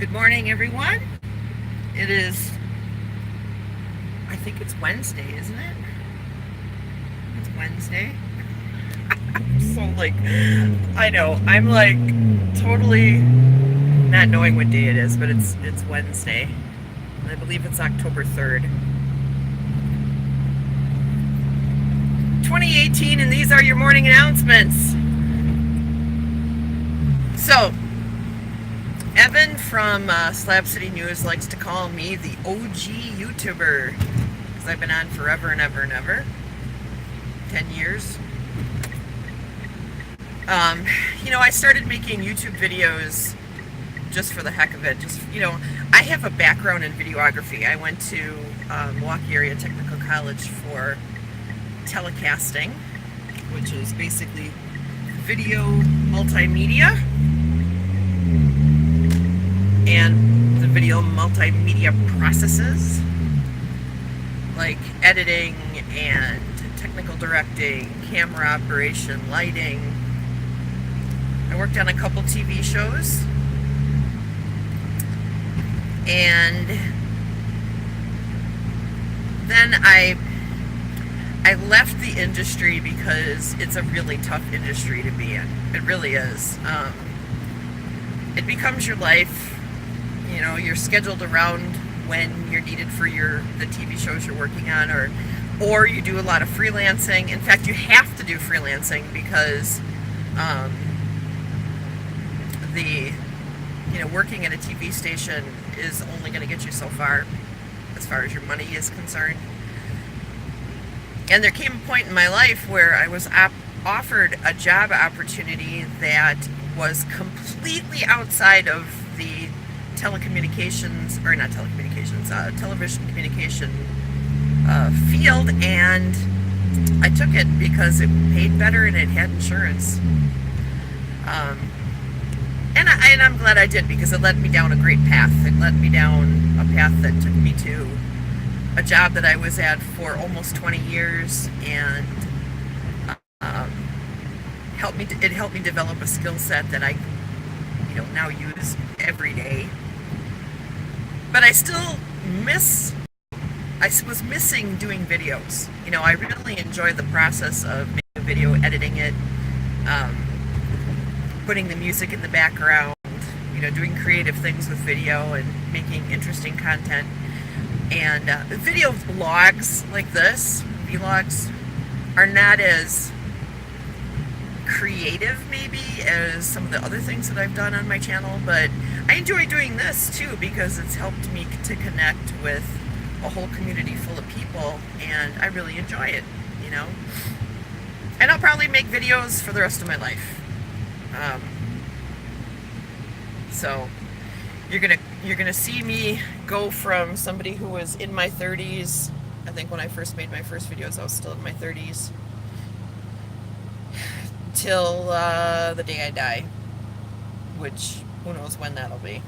Good morning, everyone. It is, I think it's Wednesday, isn't it? It's Wednesday. So, I know, I'm totally not knowing what day it is, but it's Wednesday. I believe it's October 3rd. 2018, and these are your morning announcements. So, Evan from Slab City News likes to call me the OG YouTuber because I've been on forever and ever and ever. 10 years. I started making YouTube videos just for the heck of it. I have a background in videography. I went to Milwaukee Area Technical College for telecasting, which is basically video multimedia. And the video multimedia processes like editing and technical directing, camera operation, lighting. I worked on a couple TV shows, and then I left the industry because it's a really tough industry to be in. It really is. It becomes your life. You're scheduled around when you're needed for the TV shows you're working on, or you do a lot of freelancing. In fact, you have to do freelancing because working at a TV station is only going to get you so far as your money is concerned. And there came a point in my life where I was offered a job opportunity that was completely outside of the television communication field, and I took it because it paid better and it had insurance. And I'm glad I did, because it led me down a great path. It led me down a path that took me to a job that I was at for almost 20 years, and it helped me develop a skill set that I now use every day. But I was missing doing videos. I really enjoy the process of making a video, editing it, putting the music in the background, doing creative things with video and making interesting content. And video vlogs like this, vlogs, are not as creative maybe as some of the other things that I've done on my channel, but I enjoy doing this too because it's helped me to connect with a whole community full of people, and I really enjoy it, and I'll probably make videos for the rest of my life. So you're gonna see me go from somebody who was in my 30s. I think when I first made my first videos I was still in my 30s, till the day I die, which who knows when that'll be.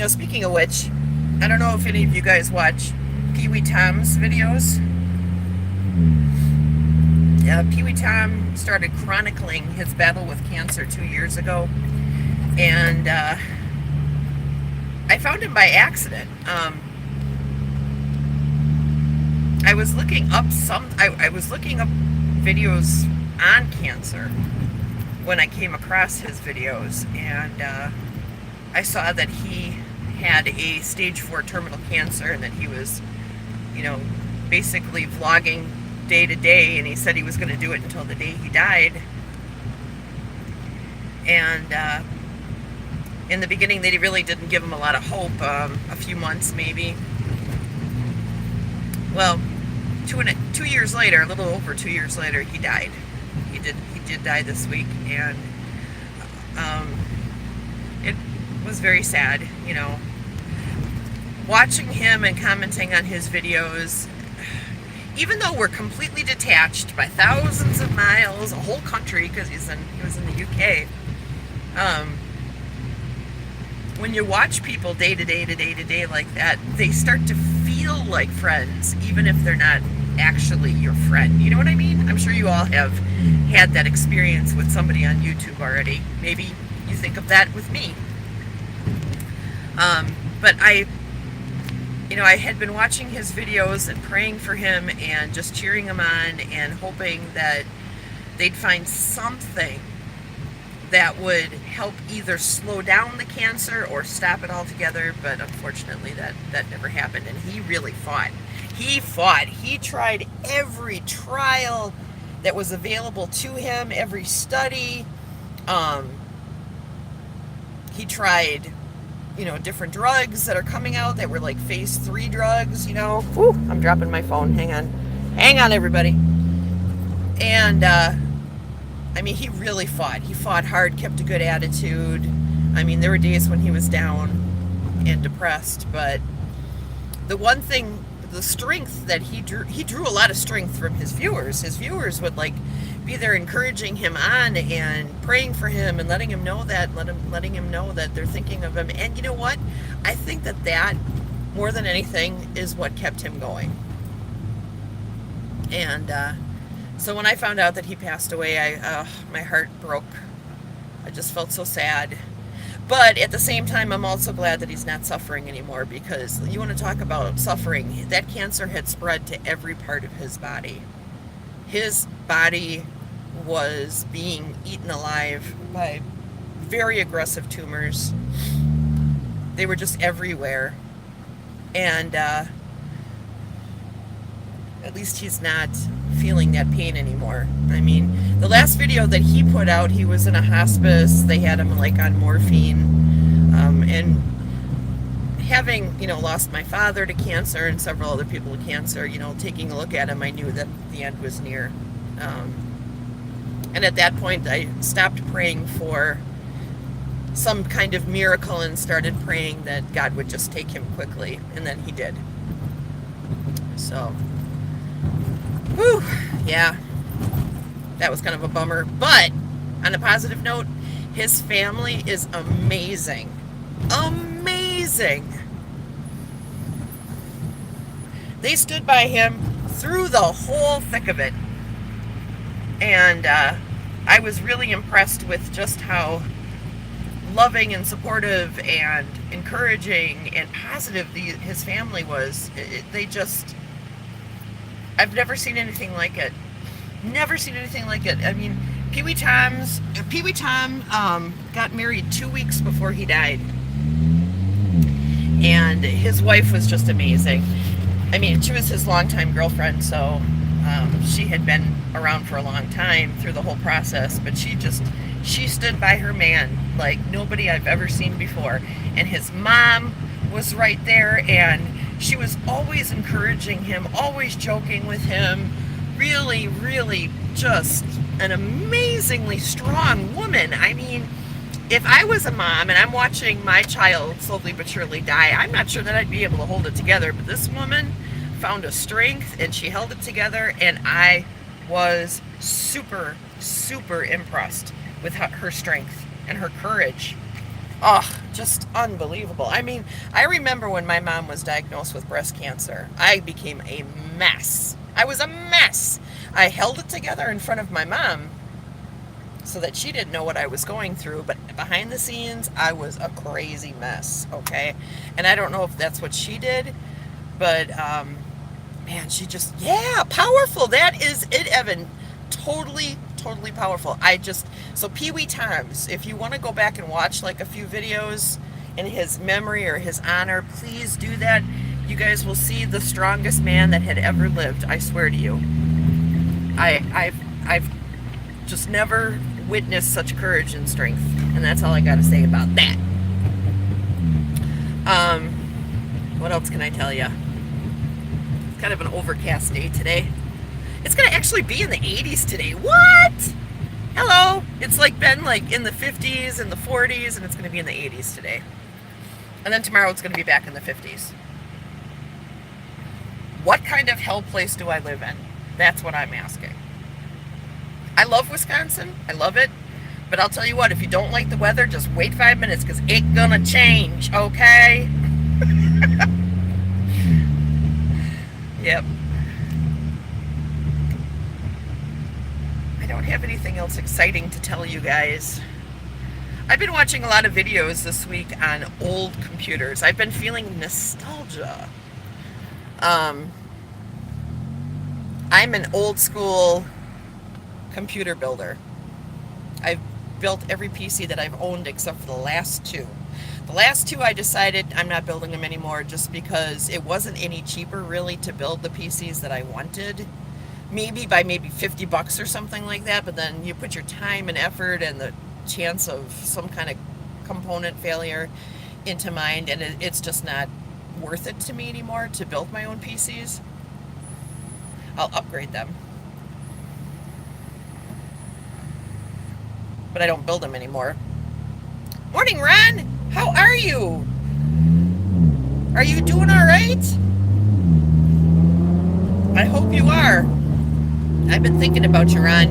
Speaking of which, I don't know if any of you guys watch Huey Tom's videos. Huey Tom started chronicling his battle with cancer 2 years ago, and I found him by accident. I was looking up videos on cancer when I came across his videos, and I saw that he had a stage 4 terminal cancer, and that he was, basically vlogging day to day, and he said he was going to do it until the day he died. And in the beginning, they really didn't give him a lot of hope. A few months maybe. Well, 2 years later, a little over 2 years later, he died. He did die this week, and it was very sad, watching him and commenting on his videos. Even though we're completely detached by thousands of miles, a whole country, because he was in the UK. When you watch people day to day like that, they start to feel like friends, even if they're not actually your friend. You know what I mean? I'm sure you all have had that experience with somebody on YouTube already. Maybe you think of that with me. But I had been watching his videos and praying for him and just cheering him on and hoping that they'd find something that would help either slow down the cancer or stop it altogether. But unfortunately, that never happened. And he really fought. He tried every trial that was available to him, every study. He tried, different drugs that are coming out that were like phase 3 drugs, Whew, I'm dropping my phone. Hang on, everybody. And, he really fought. He fought hard, kept a good attitude. There were days when he was down and depressed, but the one thing, the strength that he drew a lot of strength from his viewers. His viewers would be there encouraging him on and praying for him and letting him know that they're thinking of him. And you know what? I think that more than anything is what kept him going. And so when I found out that he passed away, my heart broke. I just felt so sad. But at the same time, I'm also glad that he's not suffering anymore, because you want to talk about suffering. That cancer had spread to every part of his body. His body was being eaten alive by very aggressive tumors. They were just everywhere. And at least he's not feeling that pain anymore. The last video that he put out, he was in a hospice. They had him on morphine. And having, lost my father to cancer and several other people to cancer, taking a look at him, I knew that the end was near. And at that point, I stopped praying for some kind of miracle and started praying that God would just take him quickly. And then he did. So, whew, yeah, that was kind of a bummer. But on a positive note, his family is amazing. Amazing. They stood by him through the whole thick of it. And I was really impressed with just how loving and supportive and encouraging and positive his family was. I've never seen anything like it. Never seen anything like it. Huey Tom got married 2 weeks before he died. And his wife was just amazing. She was his longtime girlfriend, so she had been around for a long time through the whole process, but she stood by her man like nobody I've ever seen before. And his mom was right there, and she was always encouraging him, always joking with him. Really, really just an amazingly strong woman. If I was a mom and I'm watching my child slowly but surely die, I'm not sure that I'd be able to hold it together. But this woman found a strength and she held it together, and I was super, super impressed with her strength and her courage. Oh, just unbelievable. I remember when my mom was diagnosed with breast cancer, I became a mess. I was a mess. I held it together in front of my mom so that she didn't know what I was going through, but behind the scenes, I was a crazy mess, okay? And I don't know if that's what she did, but, man, she just, powerful. That is it, Evan. Totally powerful. So Huey Tom's, if you want to go back and watch a few videos in his memory or his honor, please do that. You guys will see the strongest man that had ever lived. I swear to you. I've just never witnessed such courage and strength, and that's all I got to say about that. What else can I tell you? It's kind of an overcast day today. It's going to actually be in the 80s today. What? Hello. It's been in the 50s and the 40s, and it's going to be in the 80s today. And then tomorrow it's going to be back in the 50s. What kind of hell place do I live in? That's what I'm asking. I love Wisconsin. I love it. But I'll tell you what, if you don't like the weather, just wait 5 minutes, because it's gonna change, okay? Yep. don't have anything else exciting to tell you guys. I've been watching a lot of videos this week on old computers. I've been feeling nostalgia. Um, I'm an old school computer builder. I've built every PC that I've owned except for the last two. The last two I decided I'm not building them anymore just because it wasn't any cheaper really to build the PCs that I wanted. Maybe by maybe $50 or something like that, but then you put your time and effort and the chance of some kind of component failure into mind, and it's just not worth it to me anymore to build my own PCs. I'll upgrade them, but I don't build them anymore. Morning, Ron! How are you? Are you doing all right? I hope you are. I've been thinking about you, Ron.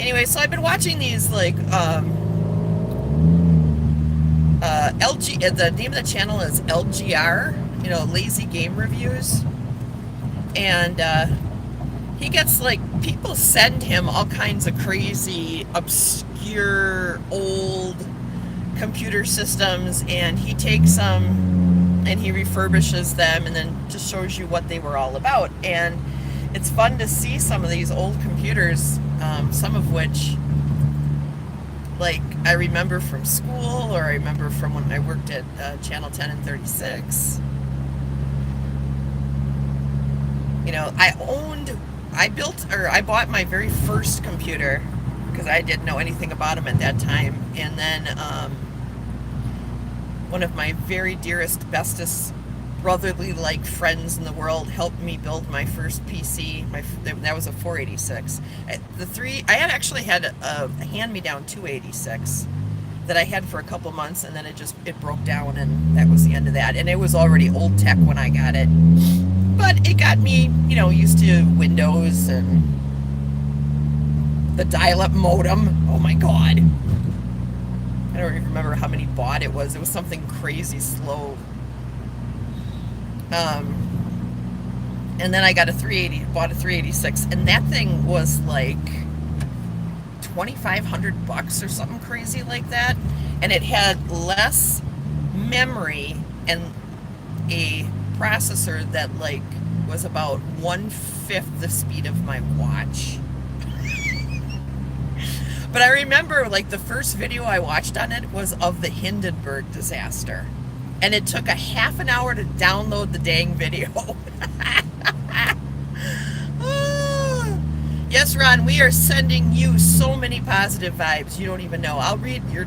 Anyway, so I've been watching these LG. The name of the channel is LGR. Lazy game reviews, and he gets people send him all kinds of crazy, obscure, old computer systems, and he takes them and he refurbishes them and then just shows you what they were all about. And it's fun to see some of these old computers, some of which I remember from school, or I remember from when I worked at Channel 10 and 36. I bought my very first computer because I didn't know anything about them at that time. And then one of my very dearest, bestest, brotherly-like friends in the world helped me build my first PC. That was a 486. I actually had a hand-me-down 286 that I had for a couple months, and then it broke down, and that was the end of that. And it was already old tech when I got it. But it got me, used to Windows and the dial-up modem. Oh my God. I don't even remember how many baud it was. It was something crazy slow. And then I got bought a 386, and that thing was $2,500 or something crazy like that. And it had less memory and a processor that was about 1/5 the speed of my watch. But I remember the first video I watched on it was of the Hindenburg disaster, and it took a half an hour to download the dang video. Yes, Ron, we are sending you so many positive vibes. You don't even know. I'll read your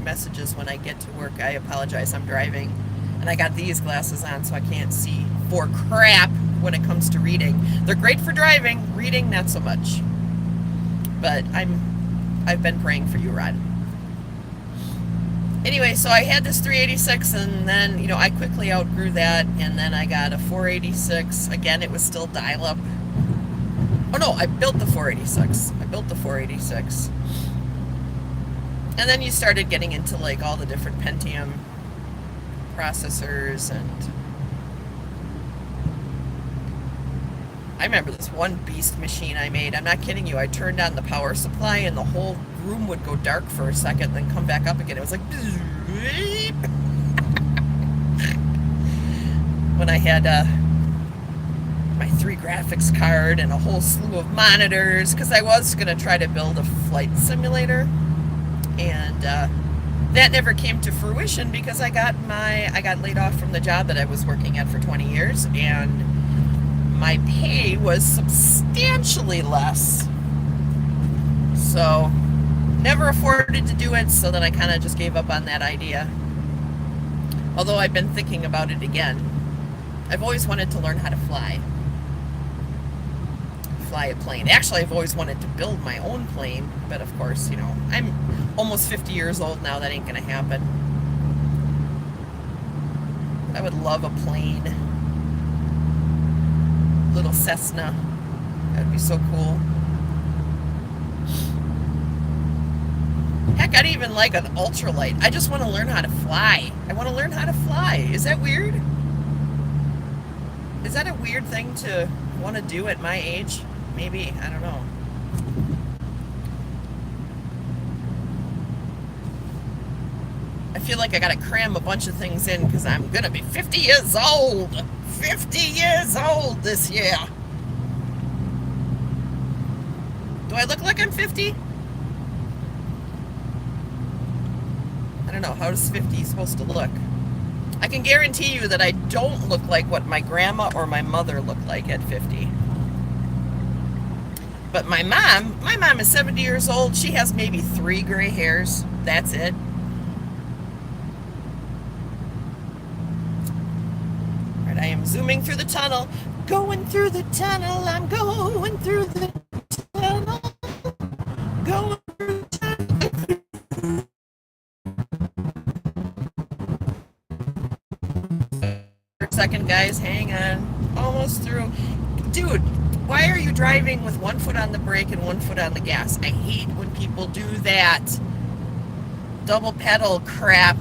messages when I get to work. I apologize. I'm driving, and I got these glasses on, so I can't see for crap when it comes to reading. They're great for driving. Reading, not so much. But I've been praying for you, Ron. Anyway, so I had this 386, and then I quickly outgrew that, and then I got a 486. Again, it was still dial-up. Oh no, I built the 486. And then you started getting into all the different Pentium processors, and I remember this one beast machine I made. I'm not kidding you. I turned on the power supply and the whole room would go dark for a second, then come back up again. It was like when I had my 3 graphics card and a whole slew of monitors, because I was going to try to build a flight simulator, and that never came to fruition because I got laid off from the job that I was working at for 20 years, and my pay was substantially less. So never afforded to do it, so then I kind of just gave up on that idea. Although I've been thinking about it again. I've always wanted to learn how to fly a plane. Actually, I've always wanted to build my own plane, but of course, I'm almost 50 years old now. That ain't gonna happen. I would love a plane. Little Cessna. That'd be so cool. Heck, I'd even like an ultralight. I just want to learn how to fly. I want to learn how to fly. Is that weird? Is that a weird thing to want to do at my age? Maybe, I don't know. I feel like I gotta cram a bunch of things in because I'm gonna be 50 years old. 50 years old this year. Do I look like I'm 50? I don't know. How is 50 supposed to look? I can guarantee you that I don't look like what my grandma or my mother looked like at 50. But my mom is 70 years old. She has maybe 3 gray hairs. That's it. All right, I am zooming through the tunnel. Going through the tunnel. I'm going through the tunnel. Going through the tunnel. For a second, guys. Hang on. Almost through. Dude, why are you driving with one foot on the brake and one foot on the gas? I hate when people do that. Double pedal crap.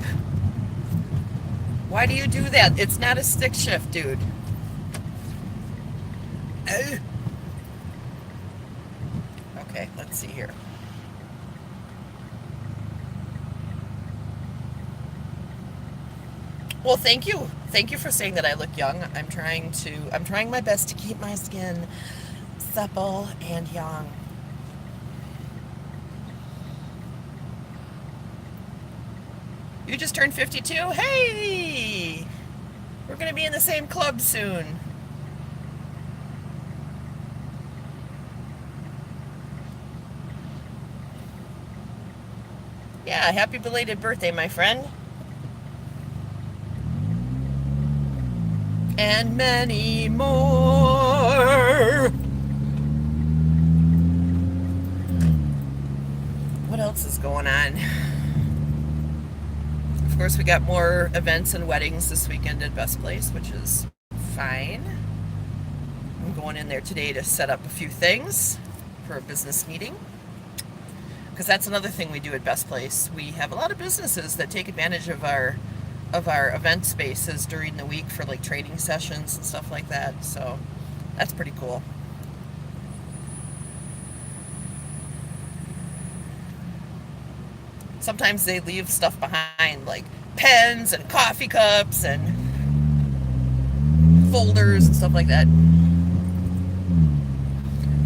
Why do you do that? It's not a stick shift, dude. Okay, let's see here. Well, thank you. Thank you for saying that I look young. I'm trying my best to keep my skin supple and young. You just turned 52? Hey! We're gonna be in the same club soon. Yeah, happy belated birthday, my friend. And many more. What else is going on? Of course, we got more events and weddings this weekend at Best Place, which is fine. I'm going in there today to set up a few things for a business meeting. Because that's another thing we do at Best Place. We have a lot of businesses that take advantage of our event spaces during the week for like training sessions and stuff like that. So that's pretty cool. Sometimes they leave stuff behind, like pens and coffee cups and folders and stuff like that.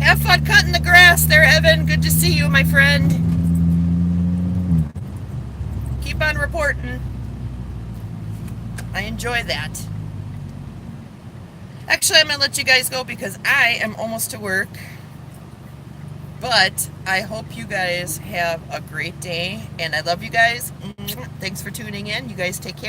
Have fun cutting the grass there, Evan. Good to see you, my friend. Keep on reporting. I enjoy that. Actually, I'm going to let you guys go because I am almost to work. But I hope you guys have a great day. And I love you guys. Thanks for tuning in. You guys take care.